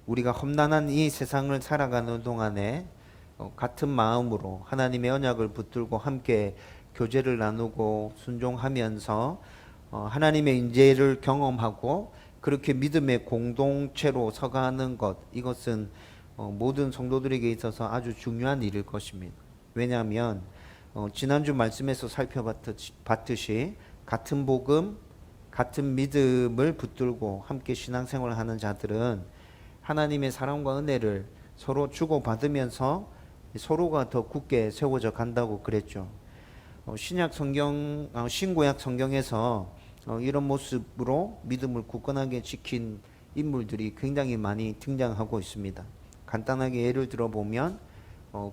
우리가 험난한 이 세상을 살아가는 동안에 같은 마음으로 하나님의 언약을 붙들고 함께 교제를 나누고 순종하면서 하나님의 인재를 경험하고 그렇게 믿음의 공동체로 서가는 것, 이것은 모든 성도들에게 있어서 아주 중요한 일일 것입니다. 왜냐하면 지난주 말씀에서 살펴봤듯이 같은 복음, 같은 믿음을 붙들고 함께 신앙생활을 하는 자들은 하나님의 사랑과 은혜를 서로 주고받으면서 서로가 더 굳게 세워져 간다고 그랬죠. 신구약 성경에서 이런 모습으로 믿음을 굳건하게 지킨 인물들이 굉장히 많이 등장하고 있습니다. 간단하게 예를 들어보면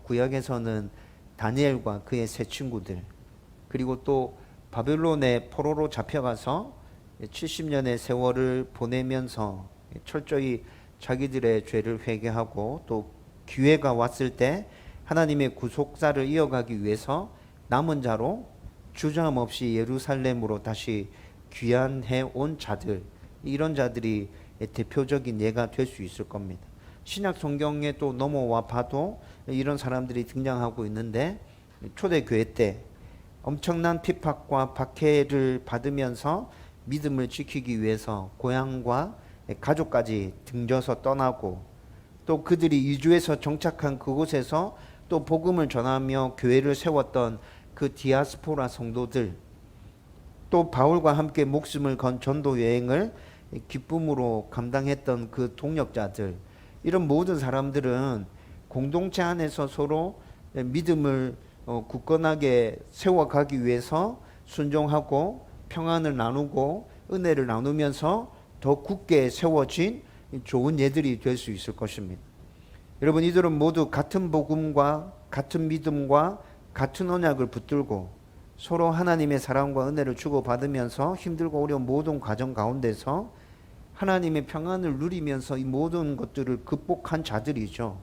구약에서는 다니엘과 그의 세 친구들, 그리고 또 바벨론의 포로로 잡혀가서 70년의 세월을 보내면서 철저히 자기들의 죄를 회개하고 또 기회가 왔을 때 하나님의 구속사를 이어가기 위해서 남은 자로 주저함없이 예루살렘으로 다시 귀환해 온 자들, 이런 자들이 대표적인 예가 될 수 있을 겁니다. 신약 성경에 또 넘어와 봐도 이런 사람들이 등장하고 있는데, 초대교회 때 엄청난 핍박과 박해를 받으면서 믿음을 지키기 위해서 고향과 가족까지 등져서 떠나고, 또 그들이 이주해서 정착한 그곳에서 또 복음을 전하며 교회를 세웠던 그 디아스포라 성도들, 또 바울과 함께 목숨을 건 전도 여행을 기쁨으로 감당했던 그 동역자들, 이런 모든 사람들은 공동체 안에서 서로 믿음을 굳건하게 세워가기 위해서 순종하고 평안을 나누고 은혜를 나누면서 더 굳게 세워진 좋은 예들이 될 수 있을 것입니다. 여러분, 이들은 모두 같은 복음과 같은 믿음과 같은 언약을 붙들고 서로 하나님의 사랑과 은혜를 주고받으면서 힘들고 어려운 모든 과정 가운데서 하나님의 평안을 누리면서 이 모든 것들을 극복한 자들이죠.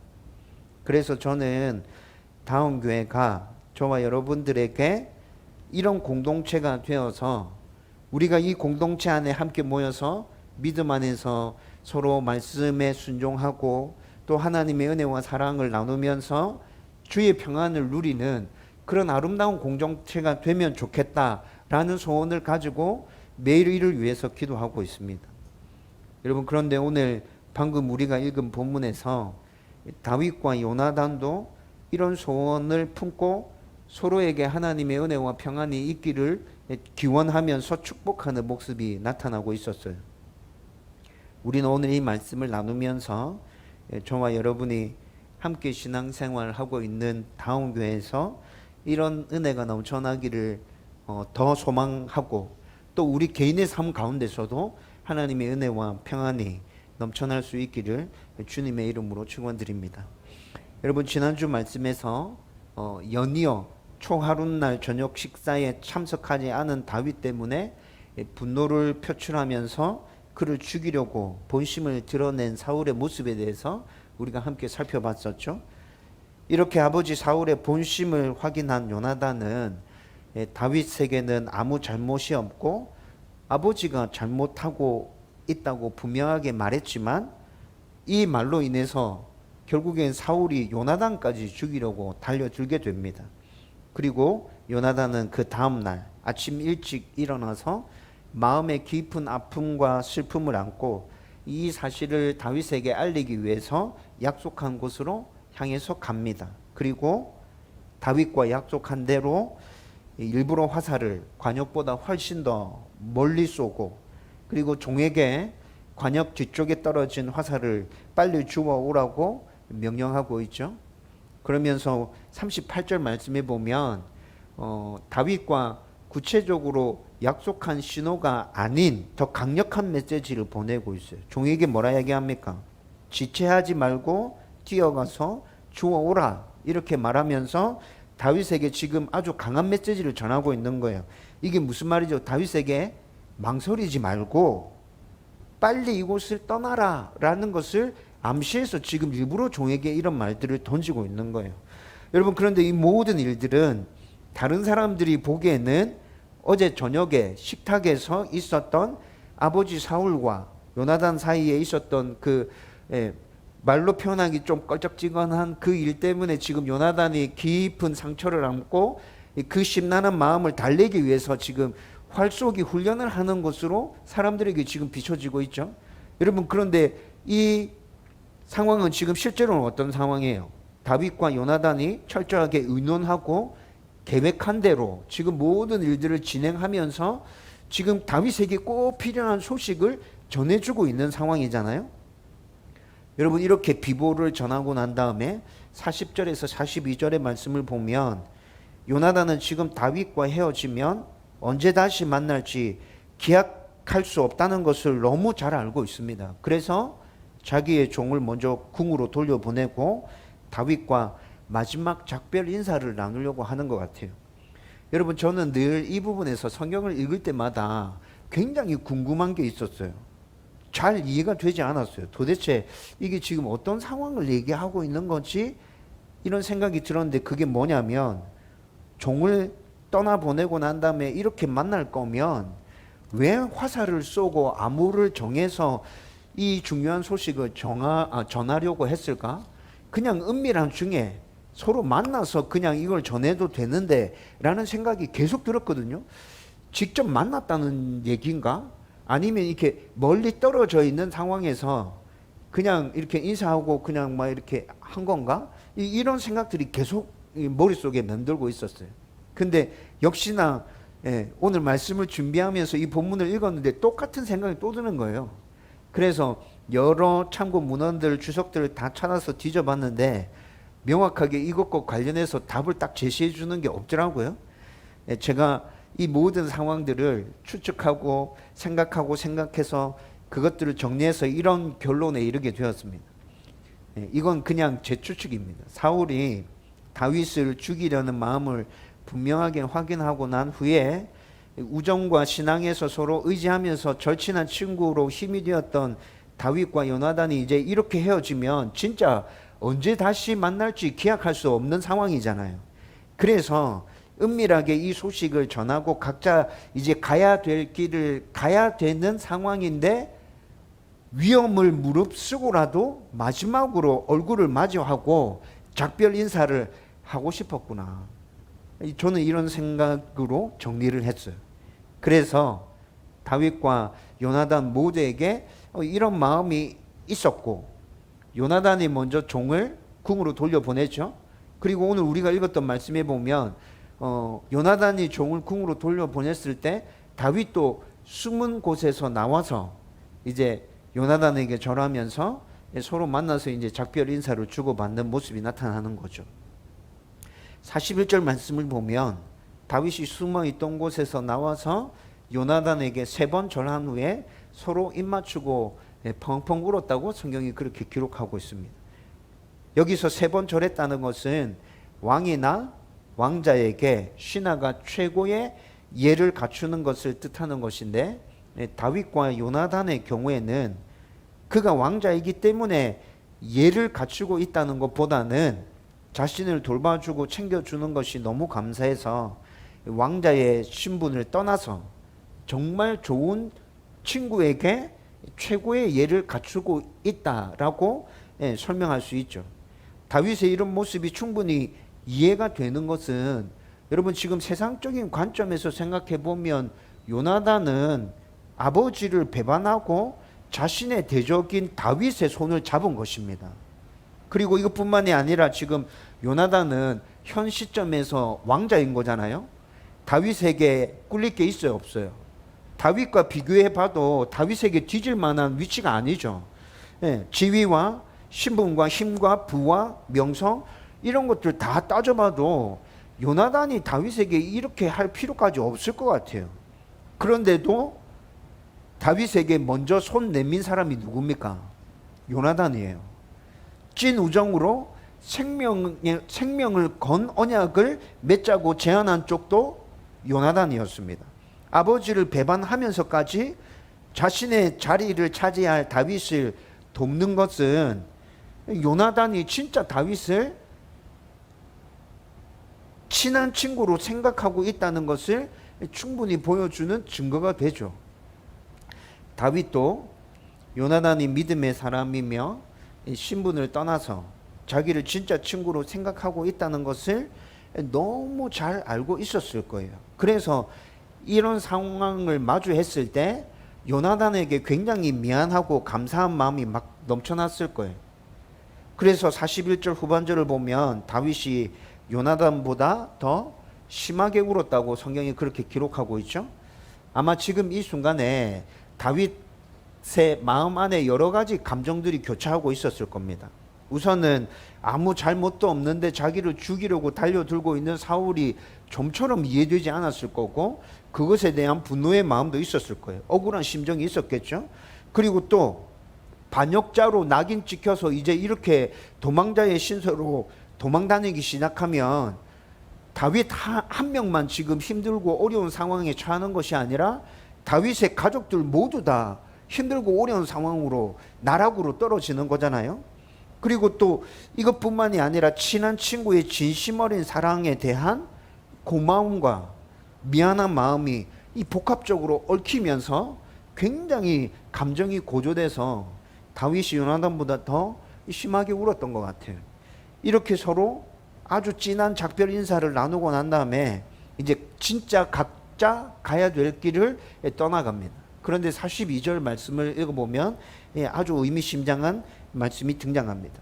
그래서 저는 다음 교회가 저와 여러분들에게 이런 공동체가 되어서 우리가 이 공동체 안에 함께 모여서 믿음 안에서 서로 말씀에 순종하고 또 하나님의 은혜와 사랑을 나누면서 주의 평안을 누리는 그런 아름다운 공동체가 되면 좋겠다라는 소원을 가지고 매일 이를 위해서 기도하고 있습니다. 여러분, 그런데 오늘 방금 우리가 읽은 본문에서 다윗과 요나단도 이런 소원을 품고 서로에게 하나님의 은혜와 평안이 있기를 기원하면서 축복하는 모습이 나타나고 있었어요. 우리는 오늘 이 말씀을 나누면서 저와 여러분이 함께 신앙생활을 하고 있는 다운교회에서 이런 은혜가 넘쳐나기를 더 소망하고, 또 우리 개인의 삶 가운데서도 하나님의 은혜와 평안이 넘쳐날 수 있기를 주님의 이름으로 축원드립니다. 여러분, 지난주 말씀에서 연이어 초하룻날 저녁 식사에 참석하지 않은 다윗 때문에 분노를 표출하면서 그를 죽이려고 본심을 드러낸 사울의 모습에 대해서 우리가 함께 살펴봤었죠. 이렇게 아버지 사울의 본심을 확인한 요나단은 다윗에게는 아무 잘못이 없고 아버지가 잘못하고 있다고 분명하게 말했지만, 이 말로 인해서 결국엔 사울이 요나단까지 죽이려고 달려들게 됩니다. 그리고 요나단은 그 다음날 아침 일찍 일어나서 마음의 깊은 아픔과 슬픔을 안고 이 사실을 다윗에게 알리기 위해서 약속한 곳으로 향해서 갑니다. 그리고 다윗과 약속한 대로 일부러 화살을 관역보다 훨씬 더 멀리 쏘고, 그리고 종에게 관역 뒤쪽에 떨어진 화살을 빨리 주워 오라고 명령하고 있죠. 그러면서 38절 말씀에 보면 다윗과 구체적으로 약속한 신호가 아닌 더 강력한 메시지를 보내고 있어요. 종에게 뭐라 얘기합니까? 지체하지 말고 뛰어가서 주워오라, 이렇게 말하면서 다윗에게 지금 아주 강한 메시지를 전하고 있는 거예요. 이게 무슨 말이죠? 다윗에게 망설이지 말고 빨리 이곳을 떠나라 라는 것을 암시해서 지금 일부러 종에게 이런 말들을 던지고 있는 거예요. 여러분, 그런데 이 모든 일들은 다른 사람들이 보기에는 어제 저녁에 식탁에서 있었던 아버지 사울과 요나단 사이에 있었던 말로 표현하기 좀 껄쩍지근한 그 일 때문에 지금 요나단이 깊은 상처를 안고 그 심란한 마음을 달래기 위해서 지금 활쏘기 훈련을 하는 것으로 사람들에게 지금 비춰지고 있죠. 여러분, 그런데 이 상황은 지금 실제로는 어떤 상황이에요? 다윗과 요나단이 철저하게 의논하고 계획한 대로 지금 모든 일들을 진행하면서 지금 다윗에게 꼭 필요한 소식을 전해주고 있는 상황이잖아요. 여러분, 이렇게 비보를 전하고 난 다음에 40절에서 42절의 말씀을 보면 요나단은 지금 다윗과 헤어지면 언제 다시 만날지 기약할 수 없다는 것을 너무 잘 알고 있습니다. 그래서 자기의 종을 먼저 궁으로 돌려보내고 다윗과 마지막 작별 인사를 나누려고 하는 것 같아요. 여러분, 저는 늘 이 부분에서 성경을 읽을 때마다 굉장히 궁금한 게 있었어요. 잘 이해가 되지 않았어요. 도대체 이게 지금 어떤 상황을 얘기하고 있는 건지 이런 생각이 들었는데, 그게 뭐냐면 종을 떠나보내고 난 다음에 이렇게 만날 거면 왜 화살을 쏘고 암호를 정해서 이 중요한 소식을 전하려고 했을까? 그냥 은밀한 중에 서로 만나서 그냥 이걸 전해도 되는데 라는 생각이 계속 들었거든요. 직접 만났다는 얘기인가? 아니면 이렇게 멀리 떨어져 있는 상황에서 그냥 이렇게 인사하고 그냥 막 이렇게 한 건가? 이런 생각들이 계속 머릿속에 맴돌고 있었어요. 근데 역시나 오늘 말씀을 준비하면서 이 본문을 읽었는데 똑같은 생각이 또 드는 거예요. 그래서 여러 참고 문헌들, 주석들을 다 찾아서 뒤져봤는데 명확하게 이것과 관련해서 답을 딱 제시해 주는 게 없더라고요. 제가 이 모든 상황들을 추측하고 생각해서 그것들을 정리해서 이런 결론에 이르게 되었습니다. 이건 그냥 제 추측입니다. 사울이 다윗을 죽이려는 마음을 분명하게 확인하고 난 후에 우정과 신앙에서 서로 의지하면서 절친한 친구로 힘이 되었던 다윗과 요나단이 이제 이렇게 헤어지면 진짜 언제 다시 만날지 기약할 수 없는 상황이잖아요. 그래서 은밀하게 이 소식을 전하고 각자 이제 가야 될 길을 가야 되는 상황인데 위험을 무릅쓰고라도 마지막으로 얼굴을 마주하고 작별 인사를 하고 싶었구나. 저는 이런 생각으로 정리를 했어요. 그래서 다윗과 요나단 모두에게 이런 마음이 있었고, 요나단이 먼저 종을 궁으로 돌려보냈죠. 그리고 오늘 우리가 읽었던 말씀에 보면 요나단이 종을 궁으로 돌려보냈을 때 다윗도 숨은 곳에서 나와서 이제 요나단에게 절하면서 서로 만나서 이제 작별 인사를 주고받는 모습이 나타나는 거죠. 41절 말씀을 보면 다윗이 숨어 있던 곳에서 나와서 요나단에게 3번 절한 후에 서로 입 맞추고 펑펑 울었다고 성경이 그렇게 기록하고 있습니다. 여기서 3번 절했다는 것은 왕이나 왕자에게 신하가 최고의 예를 갖추는 것을 뜻하는 것인데, 다윗과 요나단의 경우에는 그가 왕자이기 때문에 예를 갖추고 있다는 것보다는 자신을 돌봐주고 챙겨주는 것이 너무 감사해서 왕자의 신분을 떠나서 정말 좋은 친구에게 최고의 예를 갖추고 있다라고 설명할 수 있죠. 다윗의 이런 모습이 충분히 이해가 되는 것은, 여러분 지금 세상적인 관점에서 생각해 보면 요나단은 아버지를 배반하고 자신의 대적인 다윗의 손을 잡은 것입니다. 그리고 이것뿐만이 아니라 지금 요나단은 현 시점에서 왕자인 거잖아요. 다윗에게 꿀릴 게 있어요, 없어요? 다윗과 비교해 봐도 다윗에게 뒤질 만한 위치가 아니죠. 지위와 신분과 힘과 부와 명성 이런 것들 다 따져봐도 요나단이 다윗에게 이렇게 할 필요까지 없을 것 같아요. 그런데도 다윗에게 먼저 손 내민 사람이 누굽니까? 요나단이에요. 찐 우정으로 생명을 건 언약을 맺자고 제안한 쪽도 요나단이었습니다. 아버지를 배반하면서까지 자신의 자리를 차지할 다윗을 돕는 것은 요나단이 진짜 다윗을 친한 친구로 생각하고 있다는 것을 충분히 보여주는 증거가 되죠. 다윗도 요나단이 믿음의 사람이며 신분을 떠나서 자기를 진짜 친구로 생각하고 있다는 것을 너무 잘 알고 있었을 거예요. 그래서 이런 상황을 마주했을 때 요나단에게 굉장히 미안하고 감사한 마음이 막 넘쳐났을 거예요. 그래서 41절 후반절을 보면 다윗이 요나단보다 더 심하게 울었다고 성경이 그렇게 기록하고 있죠. 아마 지금 이 순간에 다윗의 마음 안에 여러 가지 감정들이 교차하고 있었을 겁니다. 우선은 아무 잘못도 없는데 자기를 죽이려고 달려들고 있는 사울이 좀처럼 이해되지 않았을 거고, 그것에 대한 분노의 마음도 있었을 거예요. 억울한 심정이 있었겠죠. 그리고 또 반역자로 낙인 찍혀서 이제 이렇게 도망자의 신세로 도망다니기 시작하면 다윗 한 명만 지금 힘들고 어려운 상황에 처하는 것이 아니라 다윗의 가족들 모두 다 힘들고 어려운 상황으로 나락으로 떨어지는 거잖아요. 그리고 또 이것뿐만이 아니라 친한 친구의 진심 어린 사랑에 대한 고마움과 미안한 마음이 이 복합적으로 얽히면서 굉장히 감정이 고조돼서 다윗이 요나단보다 더 심하게 울었던 것 같아요. 이렇게 서로 아주 진한 작별 인사를 나누고 난 다음에 이제 진짜 각자 가야 될 길을 떠나갑니다. 그런데 42절 말씀을 읽어보면 아주 의미심장한 말씀이 등장합니다.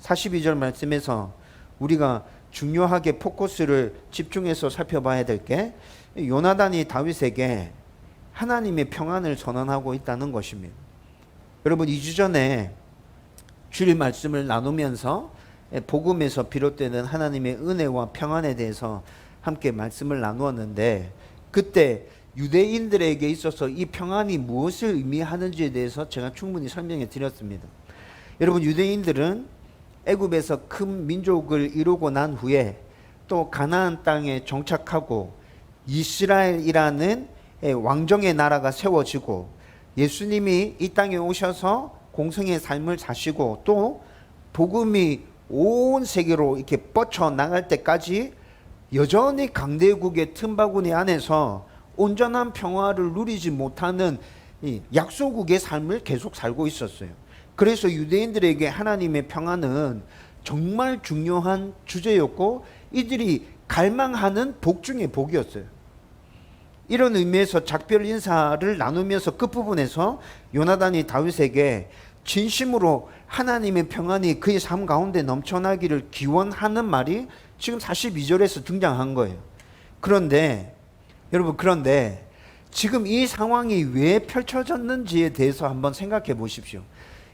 42절 말씀에서 우리가 중요하게 포커스를 집중해서 살펴봐야 될 게 요나단이 다윗에게 하나님의 평안을 선언하고 있다는 것입니다. 여러분 2주 전에 주일 말씀을 나누면서 복음에서 비롯되는 하나님의 은혜와 평안에 대해서 함께 말씀을 나누었는데, 그때 유대인들에게 있어서 이 평안이 무엇을 의미하는지에 대해서 제가 충분히 설명해 드렸습니다. 여러분 유대인들은 애굽에서 큰 민족을 이루고 난 후에 또 가나안 땅에 정착하고 이스라엘이라는 왕정의 나라가 세워지고 예수님이 이 땅에 오셔서 공생의 삶을 사시고 또 복음이 온 세계로 이렇게 뻗쳐 나갈 때까지 여전히 강대국의 틈바구니 안에서 온전한 평화를 누리지 못하는 이 약소국의 삶을 계속 살고 있었어요. 그래서 유대인들에게 하나님의 평안은 정말 중요한 주제였고 이들이 갈망하는 복 중의 복이었어요. 이런 의미에서 작별 인사를 나누면서 끝부분에서 요나단이 다윗에게 진심으로 하나님의 평안이 그의 삶 가운데 넘쳐나기를 기원하는 말이 지금 42절에서 등장한 거예요. 그런데 여러분, 그런데 지금 이 상황이 왜 펼쳐졌는지에 대해서 한번 생각해 보십시오.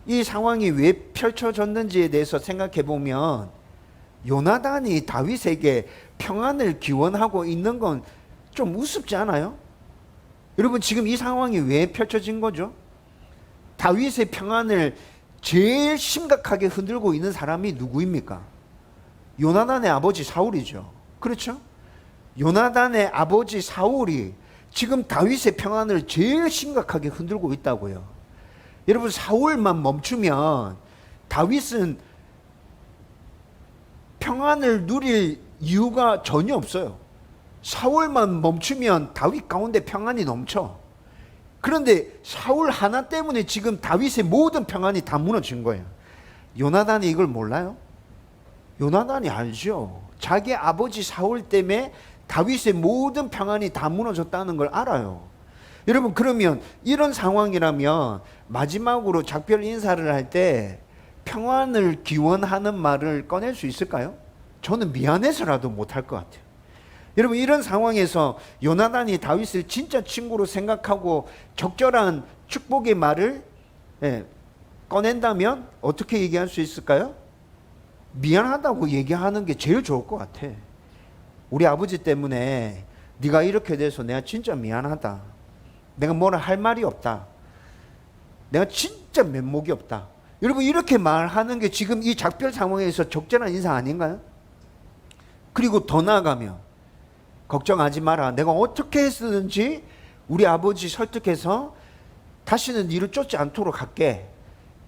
이 상황이 왜 펼쳐졌는지에 대해서 생각해 보면 요나단이 다윗에게 평안을 기원하고 있는 건 좀 우습지 않아요? 여러분, 지금 이 상황이 왜 펼쳐진 거죠? 다윗의 평안을 제일 심각하게 흔들고 있는 사람이 누구입니까? 요나단의 아버지 사울이죠. 그렇죠? 요나단의 아버지 사울이 지금 다윗의 평안을 제일 심각하게 흔들고 있다고요. 여러분, 사울만 멈추면 다윗은 평안을 누릴 이유가 전혀 없어요. 사울만 멈추면 다윗 가운데 평안이 넘쳐. 그런데 사울 하나 때문에 지금 다윗의 모든 평안이 다 무너진 거예요. 요나단이 이걸 몰라요? 요나단이 알죠. 자기 아버지 사울 때문에 다윗의 모든 평안이 다 무너졌다는 걸 알아요. 여러분, 그러면 이런 상황이라면 마지막으로 작별 인사를 할 때 평안을 기원하는 말을 꺼낼 수 있을까요? 저는 미안해서라도 못할 것 같아요. 여러분, 이런 상황에서 요나단이 다윗을 진짜 친구로 생각하고 적절한 축복의 말을 꺼낸다면 어떻게 얘기할 수 있을까요? 미안하다고 얘기하는 게 제일 좋을 것 같아. 우리 아버지 때문에 네가 이렇게 돼서 내가 진짜 미안하다. 내가 뭐라 할 말이 없다. 내가 진짜 면목이 없다. 여러분, 이렇게 말하는 게 지금 이 작별 상황에서 적절한 인사 아닌가요? 그리고 더 나아가면 걱정하지 마라. 내가 어떻게 했든지 우리 아버지 설득해서 다시는 니를 쫓지 않도록 할게.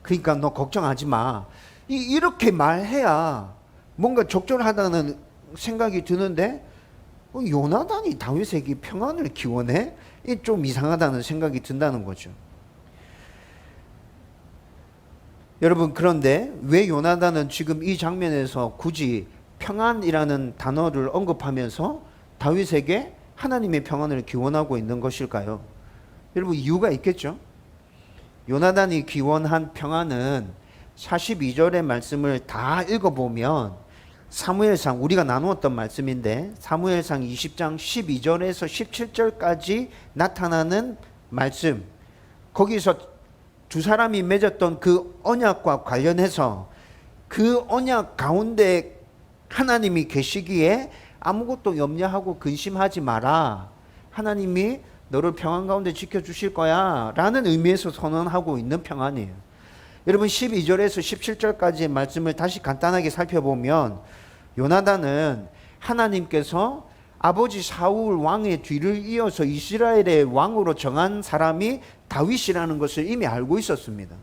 그러니까 너 걱정하지 마. 이렇게 말해야 뭔가 적절하다는 생각이 드는데 요나단이 다윗에게 평안을 기원해? 좀 이상하다는 생각이 든다는 거죠. 여러분, 그런데 왜 요나단은 지금 이 장면에서 굳이 평안이라는 단어를 언급하면서 다윗에게 하나님의 평안을 기원하고 있는 것일까요? 여러분, 이유가 있겠죠? 요나단이 기원한 평안은 42절의 말씀을 다 읽어보면 사무엘상, 우리가 나누었던 말씀인데 사무엘상 20장 12절에서 17절까지 나타나는 말씀, 거기서 두 사람이 맺었던 그 언약과 관련해서 그 언약 가운데 하나님이 계시기에 아무것도 염려하고 근심하지 마라, 하나님이 너를 평안 가운데 지켜주실 거야 라는 의미에서 선언하고 있는 평안이에요. 여러분, 12절에서 17절까지의 말씀을 다시 간단하게 살펴보면 요나단은 하나님께서 아버지 사울 왕의 뒤를 이어서 이스라엘의 왕으로 정한 사람이 다윗이라는 것을 이미 알고 있었습니다.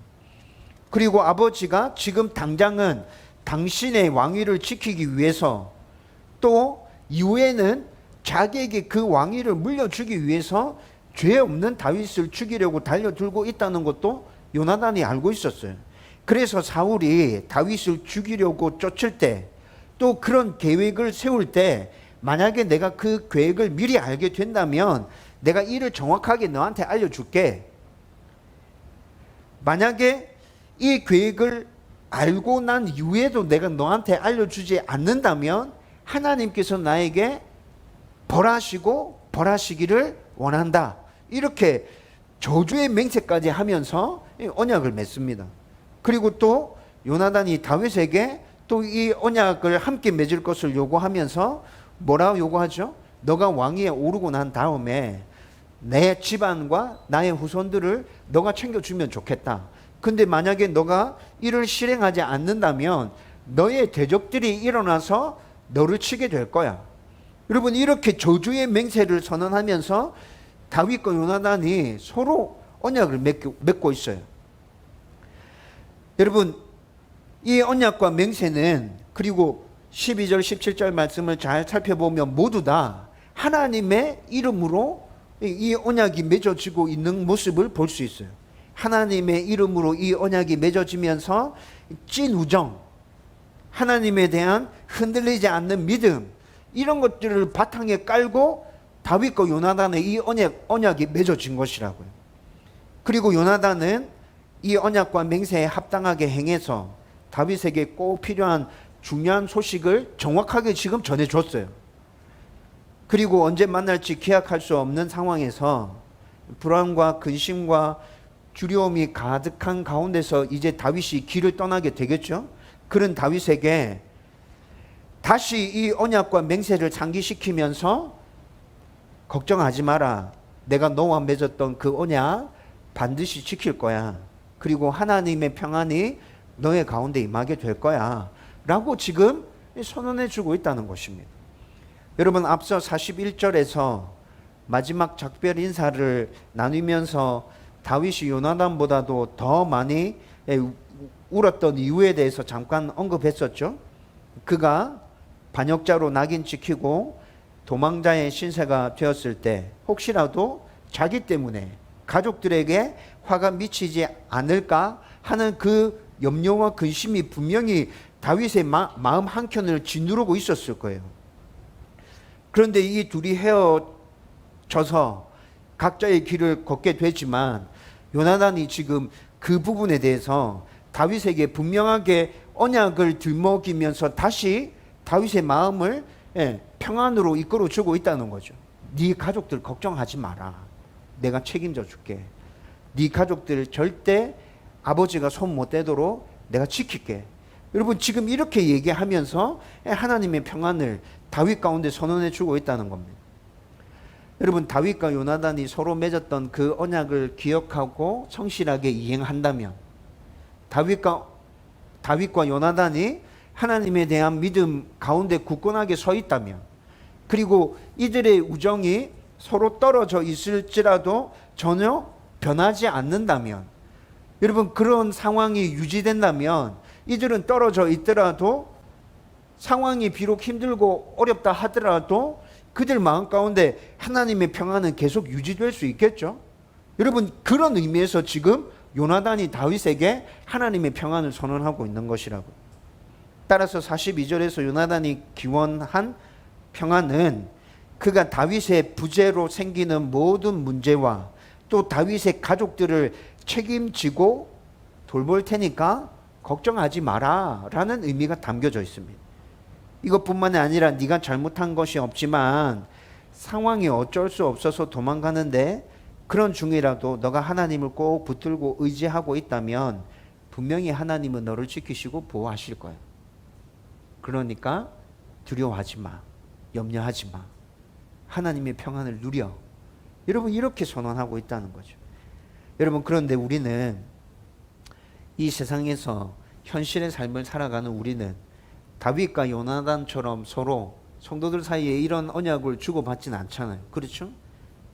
그리고 아버지가 지금 당장은 당신의 왕위를 지키기 위해서, 또 이후에는 자기에게 그 왕위를 물려주기 위해서 죄 없는 다윗을 죽이려고 달려들고 있다는 것도 요나단이 알고 있었어요. 그래서 사울이 다윗을 죽이려고 쫓을 때, 또 그런 계획을 세울 때, 만약에 내가 그 계획을 미리 알게 된다면 내가 이를 정확하게 너한테 알려줄게. 만약에 이 계획을 알고 난 이후에도 내가 너한테 알려주지 않는다면 하나님께서 나에게 벌하시고 벌하시기를 원한다. 이렇게 저주의 맹세까지 하면서 언약을 맺습니다. 그리고 또 요나단이 다윗에게 또 이 언약을 함께 맺을 것을 요구하면서 뭐라고 요구하죠? 너가 왕위에 오르고 난 다음에 내 집안과 나의 후손들을 너가 챙겨주면 좋겠다. 근데 만약에 너가 이를 실행하지 않는다면 너의 대적들이 일어나서 너를 치게 될 거야. 여러분, 이렇게 저주의 맹세를 선언하면서 다윗과 요나단이 서로 언약을 맺고 있어요. 여러분, 이 언약과 맹세는, 그리고 12절 17절 말씀을 잘 살펴보면 모두 다 하나님의 이름으로 이 언약이 맺어지고 있는 모습을 볼 수 있어요. 하나님의 이름으로 이 언약이 맺어지면서 찐 우정, 하나님에 대한 흔들리지 않는 믿음, 이런 것들을 바탕에 깔고 다윗과 요나단의 이 언약이 맺어진 것이라고요. 그리고 요나단은 이 언약과 맹세에 합당하게 행해서 다윗에게 꼭 필요한 중요한 소식을 정확하게 지금 전해줬어요. 그리고 언제 만날지 기약할 수 없는 상황에서 불안과 근심과 두려움이 가득한 가운데서 이제 다윗이 길을 떠나게 되겠죠. 그런 다윗에게 다시 이 언약과 맹세를 상기시키면서 걱정하지 마라, 내가 너와 맺었던 그 언약 반드시 지킬 거야, 그리고 하나님의 평안이 너의 가운데 임하게 될 거야 라고 지금 선언해 주고 있다는 것입니다. 여러분, 앞서 41절에서 마지막 작별 인사를 나누면서 다윗이 요나단보다도 더 많이 울었던 이유에 대해서 잠깐 언급했었죠. 그가 반역자로 낙인 찍히고 도망자의 신세가 되었을 때 혹시라도 자기 때문에 가족들에게 화가 미치지 않을까 하는 그 염려와 근심이 분명히 다윗의 마음 한켠을 짓누르고 있었을 거예요. 그런데 이 둘이 헤어져서 각자의 길을 걷게 되지만 요나단이 지금 그 부분에 대해서 다윗에게 분명하게 언약을 들먹이면서 다시 다윗의 마음을 평안으로 이끌어 주고 있다는 거죠. 네 가족들 걱정하지 마라, 내가 책임져 줄게. 네 가족들 절대 아버지가 손 못 대도록 내가 지킬게. 여러분, 지금 이렇게 얘기하면서 하나님의 평안을 다윗 가운데 선언해 주고 있다는 겁니다. 여러분, 다윗과 요나단이 서로 맺었던 그 언약을 기억하고 성실하게 이행한다면, 다윗과 요나단이 하나님에 대한 믿음 가운데 굳건하게 서 있다면, 그리고 이들의 우정이 서로 떨어져 있을지라도 전혀 변하지 않는다면, 여러분, 그런 상황이 유지된다면 이들은 떨어져 있더라도, 상황이 비록 힘들고 어렵다 하더라도 그들 마음 가운데 하나님의 평안은 계속 유지될 수 있겠죠. 여러분, 그런 의미에서 지금 요나단이 다윗에게 하나님의 평안을 선언하고 있는 것이라고. 따라서 42절에서 요나단이 기원한 평안은 그가 다윗의 부재로 생기는 모든 문제와 또 다윗의 가족들을 책임지고 돌볼 테니까 걱정하지 마라 라는 의미가 담겨져 있습니다. 이것뿐만이 아니라 네가 잘못한 것이 없지만 상황이 어쩔 수 없어서 도망가는데 그런 중이라도 너가 하나님을 꼭 붙들고 의지하고 있다면 분명히 하나님은 너를 지키시고 보호하실 거야. 그러니까 두려워하지 마. 염려하지 마. 하나님의 평안을 누려. 여러분 이렇게 선언하고 있다는 거죠. 여러분 그런데 우리는 이 세상에서 현실의 삶을 살아가는 우리는 다윗과 요나단처럼 서로 성도들 사이에 이런 언약을 주고받지는 않잖아요. 그렇죠?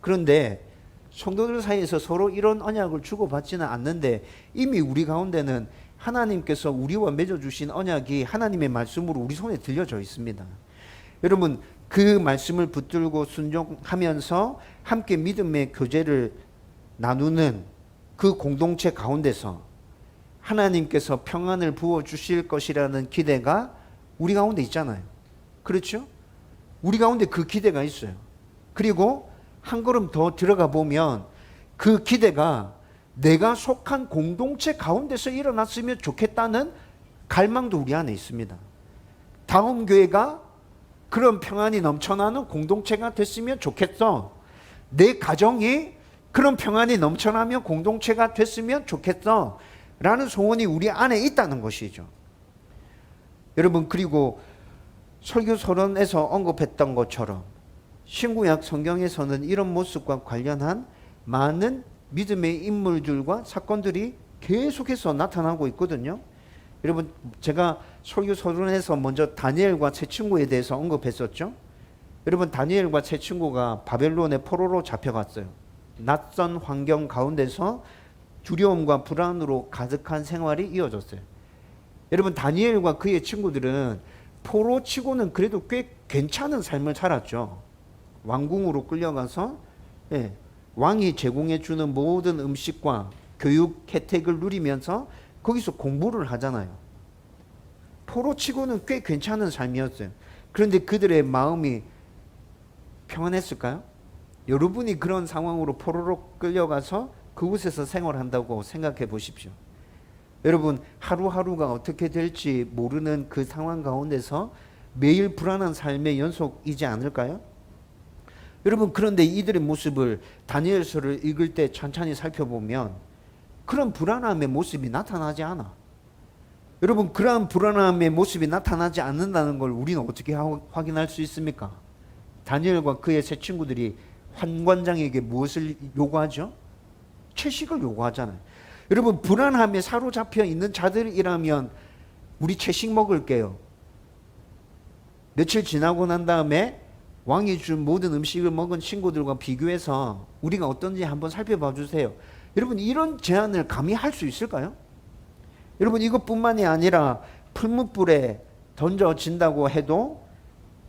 그런데 성도들 사이에서 서로 이런 언약을 주고받지는 않는데 이미 우리 가운데는 하나님께서 우리와 맺어주신 언약이 하나님의 말씀으로 우리 손에 들려져 있습니다. 여러분 그 말씀을 붙들고 순종하면서 함께 믿음의 교제를 나누는 그 공동체 가운데서 하나님께서 평안을 부어주실 것이라는 기대가 우리 가운데 있잖아요. 그렇죠? 우리 가운데 그 기대가 있어요. 그리고 한 걸음 더 들어가 보면 그 기대가 내가 속한 공동체 가운데서 일어났으면 좋겠다는 갈망도 우리 안에 있습니다. 다음 교회가 그런 평안이 넘쳐나는 공동체가 됐으면 좋겠어. 내 가정이 그런 평안이 넘쳐나면 공동체가 됐으면 좋겠어 라는 소원이 우리 안에 있다는 것이죠. 여러분 그리고 설교 서론에서 언급했던 것처럼 신구약 성경에서는 이런 모습과 관련한 많은 믿음의 인물들과 사건들이 계속해서 나타나고 있거든요. 여러분 제가 설교 서론에서 먼저 다니엘과 세 친구에 대해서 언급했었죠. 여러분 다니엘과 세 친구가 바벨론의 포로로 잡혀갔어요. 낯선 환경 가운데서 두려움과 불안으로 가득한 생활이 이어졌어요. 여러분 다니엘과 그의 친구들은 포로치고는 그래도 꽤 괜찮은 삶을 살았죠. 왕궁으로 끌려가서 왕이 제공해 주는 모든 음식과 교육 혜택을 누리면서 거기서 공부를 하잖아요. 포로치고는 꽤 괜찮은 삶이었어요. 그런데 그들의 마음이 평안했을까요? 여러분이 그런 상황으로 포로로 끌려가서 그곳에서 생활한다고 생각해 보십시오. 여러분 하루하루가 어떻게 될지 모르는 그 상황 가운데서 매일 불안한 삶의 연속이지 않을까요? 여러분 그런데 이들의 모습을 다니엘서를 읽을 때 천천히 살펴보면 그런 불안함의 모습이 나타나지 않아. 여러분 그러한 불안함의 모습이 나타나지 않는다는 걸 우리는 어떻게 확인할 수 있습니까? 다니엘과 그의 세 친구들이 환관장에게 무엇을 요구하죠? 채식을 요구하잖아요. 여러분 불안함에 사로잡혀 있는 자들이라면 우리 채식 먹을게요. 며칠 지나고 난 다음에 왕이 준 모든 음식을 먹은 친구들과 비교해서 우리가 어떤지 한번 살펴봐 주세요. 여러분 이런 제안을 감히 할 수 있을까요? 여러분 이것뿐만이 아니라 풀무불에 던져진다고 해도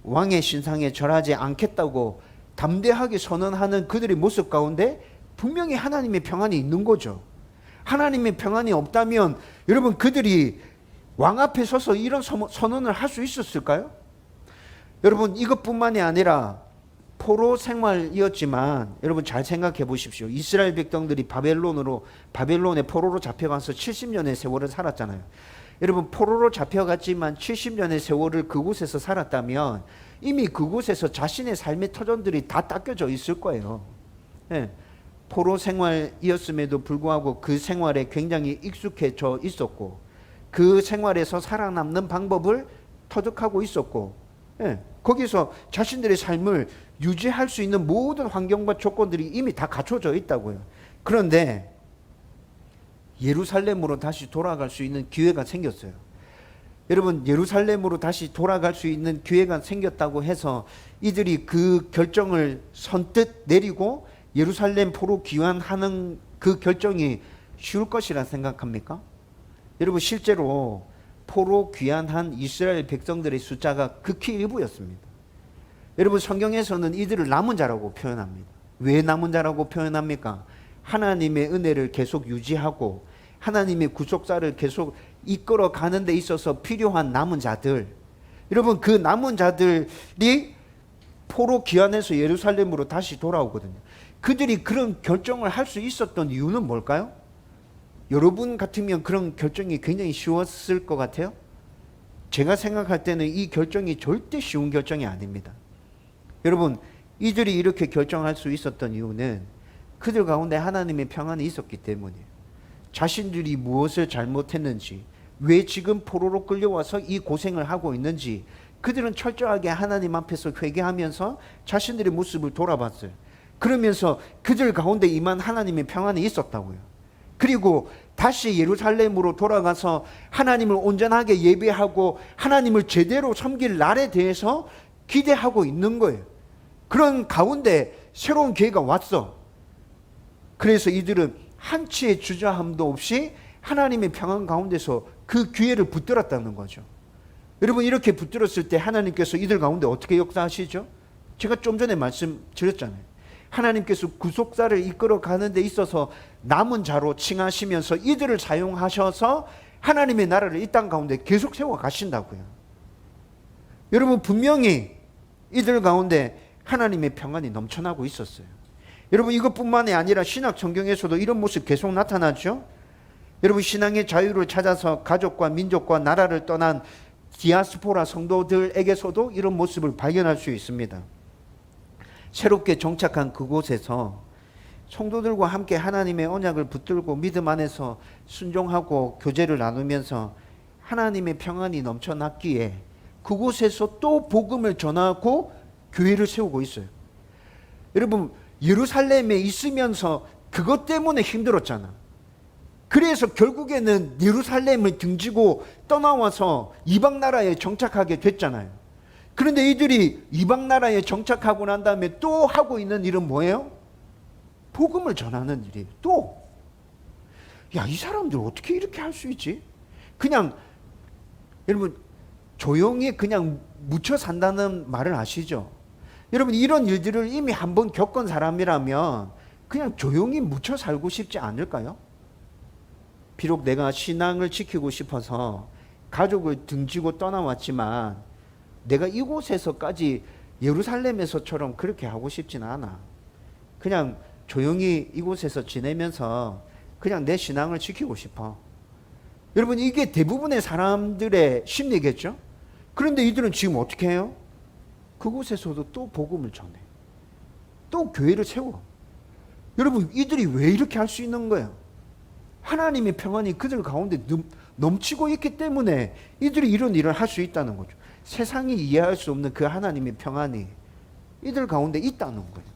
왕의 신상에 절하지 않겠다고 담대하게 선언하는 그들의 모습 가운데 분명히 하나님의 평안이 있는 거죠. 하나님의 평안이 없다면 여러분 그들이 왕 앞에 서서 이런 선언을 할 수 있었을까요? 여러분 이것뿐만이 아니라 포로 생활이었지만 여러분 잘 생각해 보십시오. 이스라엘 백성들이 바벨론의 포로로 잡혀가서 70년의 세월을 살았잖아요. 여러분 포로로 잡혀갔지만 70년의 세월을 그곳에서 살았다면 이미 그곳에서 자신의 삶의 터전들이 다 닦여져 있을 거예요. 포로 생활이었음에도 불구하고 그 생활에 굉장히 익숙해져 있었고 그 생활에서 살아남는 방법을 터득하고 있었고 거기서 자신들의 삶을 유지할 수 있는 모든 환경과 조건들이 이미 다 갖춰져 있다고요. 그런데 예루살렘으로 다시 돌아갈 수 있는 기회가 생겼어요. 여러분 예루살렘으로 다시 돌아갈 수 있는 기회가 생겼다고 해서 이들이 그 결정을 선뜻 내리고 예루살렘 포로 귀환하는 그 결정이 쉬울 것이라 생각합니까? 여러분 실제로 포로 귀환한 이스라엘 백성들의 숫자가 극히 일부였습니다. 여러분 성경에서는 이들을 남은 자라고 표현합니다. 왜 남은 자라고 표현합니까? 하나님의 은혜를 계속 유지하고 하나님의 구속사를 계속 이끌어 가는 데 있어서 필요한 남은 자들, 여러분 그 남은 자들이 포로 귀환해서 예루살렘으로 다시 돌아오거든요. 그들이 그런 결정을 할 수 있었던 이유는 뭘까요? 여러분 같으면 그런 결정이 굉장히 쉬웠을 것 같아요? 제가 생각할 때는 이 결정이 절대 쉬운 결정이 아닙니다. 여러분, 이들이 이렇게 결정할 수 있었던 이유는 그들 가운데 하나님의 평안이 있었기 때문이에요. 자신들이 무엇을 잘못했는지, 왜 지금 포로로 끌려와서 이 고생을 하고 있는지 그들은 철저하게 하나님 앞에서 회개하면서 자신들의 모습을 돌아봤어요. 그러면서 그들 가운데 임한 하나님의 평안이 있었다고요. 그리고 다시 예루살렘으로 돌아가서 하나님을 온전하게 예배하고 하나님을 제대로 섬길 날에 대해서 기대하고 있는 거예요. 그런 가운데 새로운 기회가 왔어. 그래서 이들은 한치의 주저함도 없이 하나님의 평안 가운데서 그 기회를 붙들었다는 거죠. 여러분, 이렇게 붙들었을 때 하나님께서 이들 가운데 어떻게 역사하시죠? 제가 좀 전에 말씀드렸잖아요. 하나님께서 구속사를 이끌어 가는 데 있어서 남은 자로 칭하시면서 이들을 사용하셔서 하나님의 나라를 이 땅 가운데 계속 세워 가신다고요. 여러분, 분명히 이들 가운데 하나님의 평안이 넘쳐나고 있었어요. 여러분, 이것뿐만이 아니라 신약 성경에서도 이런 모습 계속 나타나죠. 여러분, 신앙의 자유를 찾아서 가족과 민족과 나라를 떠난 디아스포라 성도들에게서도 이런 모습을 발견할 수 있습니다. 새롭게 정착한 그곳에서 성도들과 함께 하나님의 언약을 붙들고 믿음 안에서 순종하고 교제를 나누면서 하나님의 평안이 넘쳐났기에 그곳에서 또 복음을 전하고 교회를 세우고 있어요. 여러분, 예루살렘에 있으면서 그것 때문에 힘들었잖아. 그래서 결국에는 예루살렘을 등지고 떠나와서 이방 나라에 정착하게 됐잖아요. 그런데 이들이 이방 나라에 정착하고 난 다음에 또 하고 있는 일은 뭐예요? 복음을 전하는 일이에요. 또. 야, 이 사람들 어떻게 이렇게 할 수 있지? 그냥 여러분 조용히 그냥 묻혀 산다는 말을 아시죠? 여러분, 이런 일들을 이미 한번 겪은 사람이라면 그냥 조용히 묻혀 살고 싶지 않을까요? 비록 내가 신앙을 지키고 싶어서 가족을 등지고 떠나왔지만 내가 이곳에서까지 예루살렘에서처럼 그렇게 하고 싶진 않아. 그냥 조용히 이곳에서 지내면서 그냥 내 신앙을 지키고 싶어. 여러분, 이게 대부분의 사람들의 심리겠죠? 그런데 이들은 지금 어떻게 해요? 그곳에서도 또 복음을 전해. 또 교회를 세워. 여러분, 이들이 왜 이렇게 할 수 있는 거예요? 하나님의 평안이 그들 가운데 넘치고 있기 때문에 이들이 이런 일을 할 수 있다는 거죠. 세상이 이해할 수 없는 그 하나님의 평안이 이들 가운데 있다는 거예요.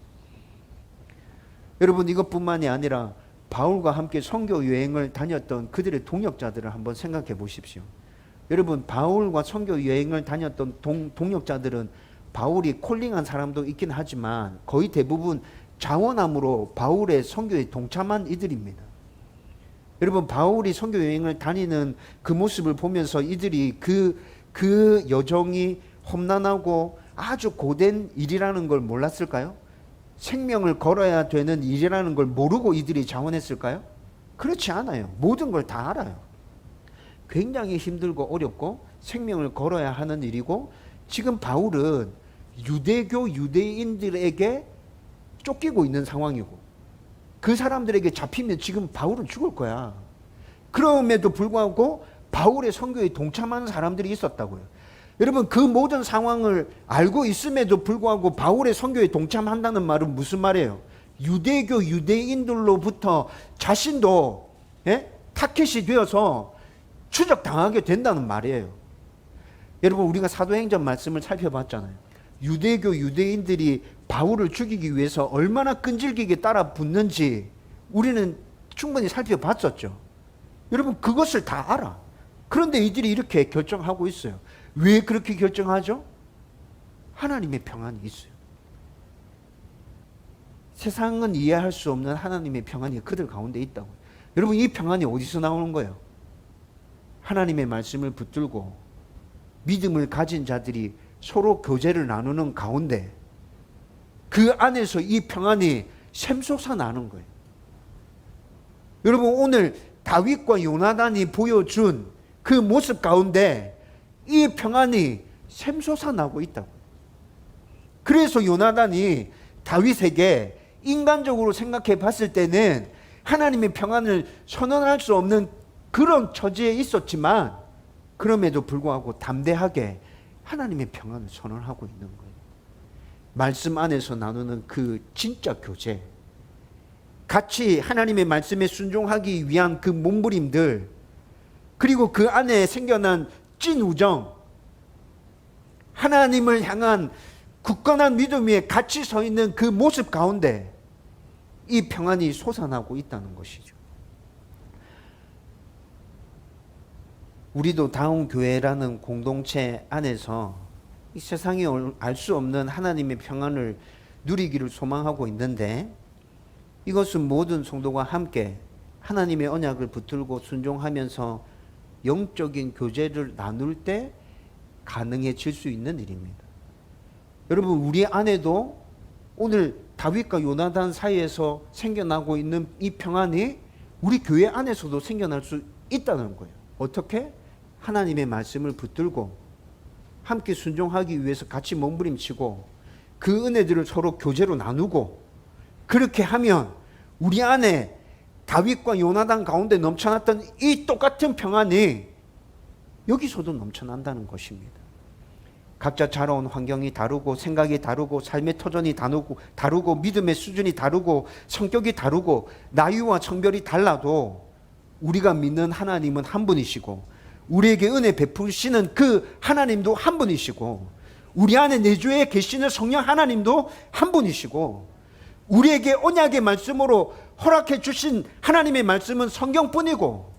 여러분, 이것뿐만이 아니라 바울과 함께 선교 여행을 다녔던 그들의 동역자들을 한번 생각해 보십시오. 여러분, 바울과 선교 여행을 다녔던 동역자들은 바울이 콜링한 사람도 있긴 하지만 거의 대부분 자원함으로 바울의 선교에 동참한 이들입니다. 여러분, 바울이 선교 여행을 다니는 그 모습을 보면서 이들이 그 여정이 험난하고 아주 고된 일이라는 걸 몰랐을까요? 생명을 걸어야 되는 일이라는 걸 모르고 이들이 자원했을까요? 그렇지 않아요. 모든 걸 다 알아요. 굉장히 힘들고 어렵고 생명을 걸어야 하는 일이고, 지금 바울은 유대교 유대인들에게 쫓기고 있는 상황이고, 그 사람들에게 잡히면 지금 바울은 죽을 거야. 그럼에도 불구하고 바울의 선교에 동참하는 사람들이 있었다고요. 여러분, 그 모든 상황을 알고 있음에도 불구하고 바울의 선교에 동참한다는 말은 무슨 말이에요? 유대교 유대인들로부터 자신도 타겟이 되어서 추적당하게 된다는 말이에요. 여러분, 우리가 사도행전 말씀을 살펴봤잖아요. 유대교 유대인들이 바울을 죽이기 위해서 얼마나 끈질기게 따라 붙는지 우리는 충분히 살펴봤었죠. 여러분, 그것을 다 알아. 그런데 이들이 이렇게 결정하고 있어요. 왜 그렇게 결정하죠? 하나님의 평안이 있어요. 세상은 이해할 수 없는 하나님의 평안이 그들 가운데 있다고. 여러분, 이 평안이 어디서 나오는 거예요? 하나님의 말씀을 붙들고 믿음을 가진 자들이 서로 교제를 나누는 가운데 그 안에서 이 평안이 샘솟아 나는 거예요. 여러분 오늘 다윗과 요나단이 보여준 그 모습 가운데 이 평안이 샘솟아나고 있다고. 그래서 요나단이 다윗에게 인간적으로 생각해 봤을 때는 하나님의 평안을 선언할 수 없는 그런 처지에 있었지만 그럼에도 불구하고 담대하게 하나님의 평안을 선언하고 있는 거예요. 말씀 안에서 나누는 그 진짜 교제, 같이 하나님의 말씀에 순종하기 위한 그 몸부림들, 그리고 그 안에 생겨난 찐 우정, 하나님을 향한 굳건한 믿음 위에 같이 서 있는 그 모습 가운데 이 평안이 솟아나고 있다는 것이죠. 우리도 다음 교회라는 공동체 안에서 이 세상이 알 수 없는 하나님의 평안을 누리기를 소망하고 있는데, 이것은 모든 성도가 함께 하나님의 언약을 붙들고 순종하면서 영적인 교제를 나눌 때 가능해질 수 있는 일입니다. 여러분, 우리 안에도 오늘 다윗과 요나단 사이에서 생겨나고 있는 이 평안이 우리 교회 안에서도 생겨날 수 있다는 거예요. 어떻게? 하나님의 말씀을 붙들고 함께 순종하기 위해서 같이 몸부림치고 그 은혜들을 서로 교제로 나누고, 그렇게 하면 우리 안에 다윗과 요나단 가운데 넘쳐났던 이 똑같은 평안이 여기서도 넘쳐난다는 것입니다. 각자 자라온 환경이 다르고 생각이 다르고 삶의 터전이 다르고 믿음의 수준이 다르고 성격이 다르고 나이와 성별이 달라도 우리가 믿는 하나님은 한 분이시고 우리에게 은혜 베푸시는 그 하나님도 한 분이시고 우리 안에 내주에 계시는 성령 하나님도 한 분이시고 우리에게 언약의 말씀으로 허락해 주신 하나님의 말씀은 성경뿐이고,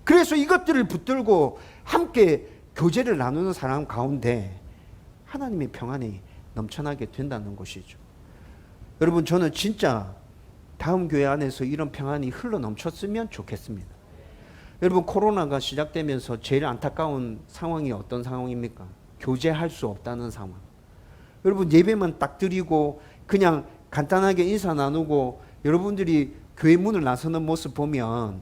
그래서 이것들을 붙들고 함께 교제를 나누는 사람 가운데 하나님의 평안이 넘쳐나게 된다는 것이죠. 여러분, 저는 진짜 다음 교회 안에서 이런 평안이 흘러 넘쳤으면 좋겠습니다. 여러분, 코로나가 시작되면서 제일 안타까운 상황이 어떤 상황입니까? 교제할 수 없다는 상황. 여러분, 예배만 딱 드리고 그냥 간단하게 인사 나누고 여러분들이 교회 문을 나서는 모습 보면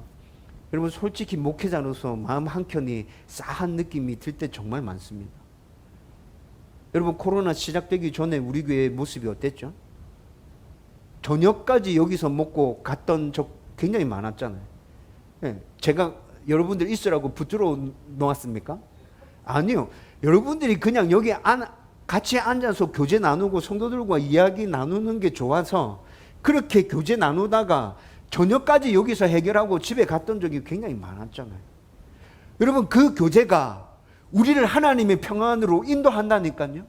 여러분, 솔직히 목회자로서 마음 한켠이 싸한 느낌이 들 때 정말 많습니다. 여러분, 코로나 시작되기 전에 우리 교회의 모습이 어땠죠? 저녁까지 여기서 먹고 갔던 적 굉장히 많았잖아요. 제가 여러분들 있으라고 붙들어 놓았습니까? 아니요. 여러분들이 그냥 여기 같이 앉아서 교제 나누고 성도들과 이야기 나누는 게 좋아서 그렇게 교제 나누다가 저녁까지 여기서 해결하고 집에 갔던 적이 굉장히 많았잖아요. 여러분, 그 교제가 우리를 하나님의 평안으로 인도한다니까요.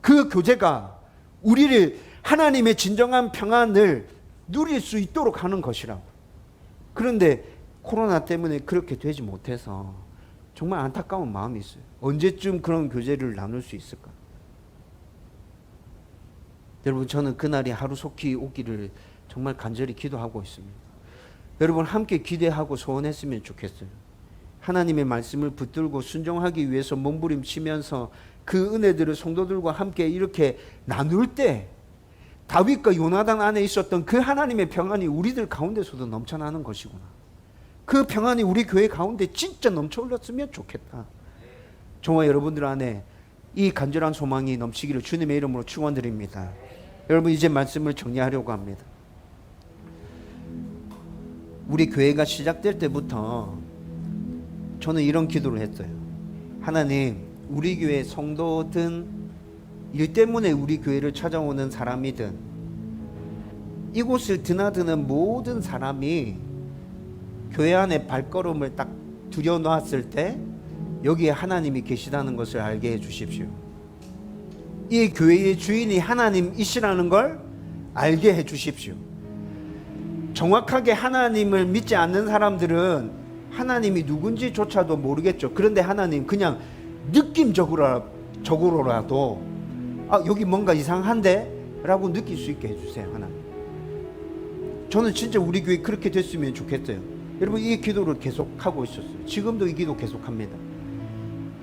그 교제가 우리를 하나님의 진정한 평안을 누릴 수 있도록 하는 것이라고. 그런데 코로나 때문에 그렇게 되지 못해서 정말 안타까운 마음이 있어요. 언제쯤 그런 교제를 나눌 수 있을까? 여러분, 저는 그날이 하루속히 오기를 정말 간절히 기도하고 있습니다. 여러분, 함께 기대하고 소원했으면 좋겠어요. 하나님의 말씀을 붙들고 순종하기 위해서 몸부림치면서 그 은혜들을 성도들과 함께 이렇게 나눌 때 다윗과 요나단 안에 있었던 그 하나님의 평안이 우리들 가운데서도 넘쳐나는 것이구나. 그 평안이 우리 교회 가운데 진짜 넘쳐 흘렀으면 좋겠다. 저와 여러분들 안에 이 간절한 소망이 넘치기를 주님의 이름으로 축원드립니다. 여러분, 이제 말씀을 정리하려고 합니다. 우리 교회가 시작될 때부터 저는 이런 기도를 했어요. 하나님, 우리 교회 성도든 일 때문에 우리 교회를 찾아오는 사람이든 이곳을 드나드는 모든 사람이 교회 안에 발걸음을 딱 들여놓았을 때 여기에 하나님이 계시다는 것을 알게 해 주십시오. 이 교회의 주인이 하나님이시라는 걸 알게 해 주십시오. 정확하게 하나님을 믿지 않는 사람들은 하나님이 누군지조차도 모르겠죠. 그런데 하나님, 그냥 느낌적으로라도 여기 뭔가 이상한데? 라고 느낄 수 있게 해주세요. 하나님, 저는 진짜 우리 교회 그렇게 됐으면 좋겠어요. 여러분, 이 기도를 계속하고 있었어요. 지금도 이 기도 계속합니다.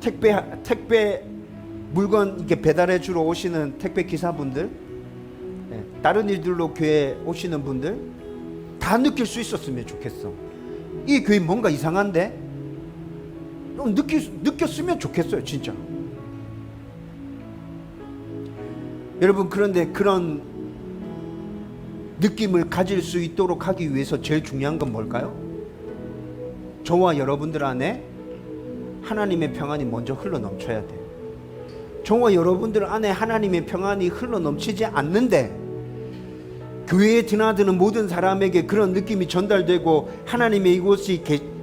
택배 물건 이렇게 배달해 주러 오시는 택배 기사분들, 다른 일들로 교회 오시는 분들 다 느낄 수 있었으면 좋겠어. 이 교회 뭔가 이상한데? 좀 느꼈으면 좋겠어요, 진짜. 여러분, 그런데 그런 느낌을 가질 수 있도록 하기 위해서 제일 중요한 건 뭘까요? 저와 여러분들 안에 하나님의 평안이 먼저 흘러 넘쳐야 돼요. 저와 여러분들 안에 하나님의 평안이 흘러 넘치지 않는데 교회에 드나드는 모든 사람에게 그런 느낌이 전달되고 하나님의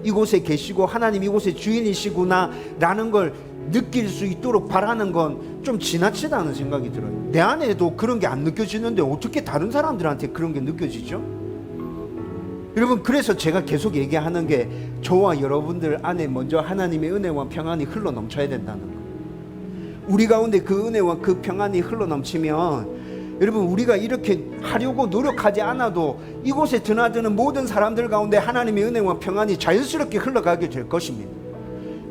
이곳에 계시고 하나님 이곳의 주인이시구나 라는 걸 느낄 수 있도록 바라는 건 좀 지나치다는 생각이 들어요. 내 안에도 그런 게 안 느껴지는데 어떻게 다른 사람들한테 그런 게 느껴지죠? 여러분, 그래서 제가 계속 얘기하는 게 저와 여러분들 안에 먼저 하나님의 은혜와 평안이 흘러 넘쳐야 된다는 거예요. 우리 가운데 그 은혜와 그 평안이 흘러 넘치면 여러분, 우리가 이렇게 하려고 노력하지 않아도 이곳에 드나드는 모든 사람들 가운데 하나님의 은혜와 평안이 자연스럽게 흘러가게 될 것입니다.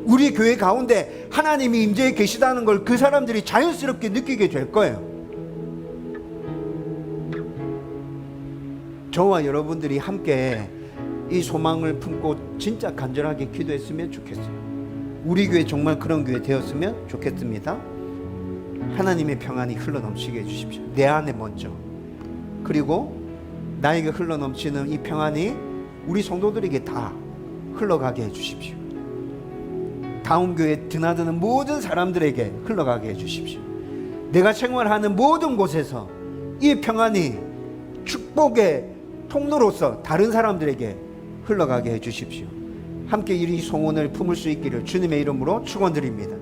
우리 교회 가운데 하나님이 임재해 계시다는 걸 그 사람들이 자연스럽게 느끼게 될 거예요. 저와 여러분들이 함께 이 소망을 품고 진짜 간절하게 기도했으면 좋겠어요. 우리 교회 정말 그런 교회 되었으면 좋겠습니다. 하나님의 평안이 흘러넘치게 해주십시오. 내 안에 먼저. 그리고 나에게 흘러넘치는 이 평안이 우리 성도들에게 다 흘러가게 해주십시오. 다음 교회에 드나드는 모든 사람들에게 흘러가게 해주십시오. 내가 생활하는 모든 곳에서 이 평안이 축복의 통로로서 다른 사람들에게 흘러가게 해주십시오. 함께 이 소원을 품을 수 있기를 주님의 이름으로 축원드립니다.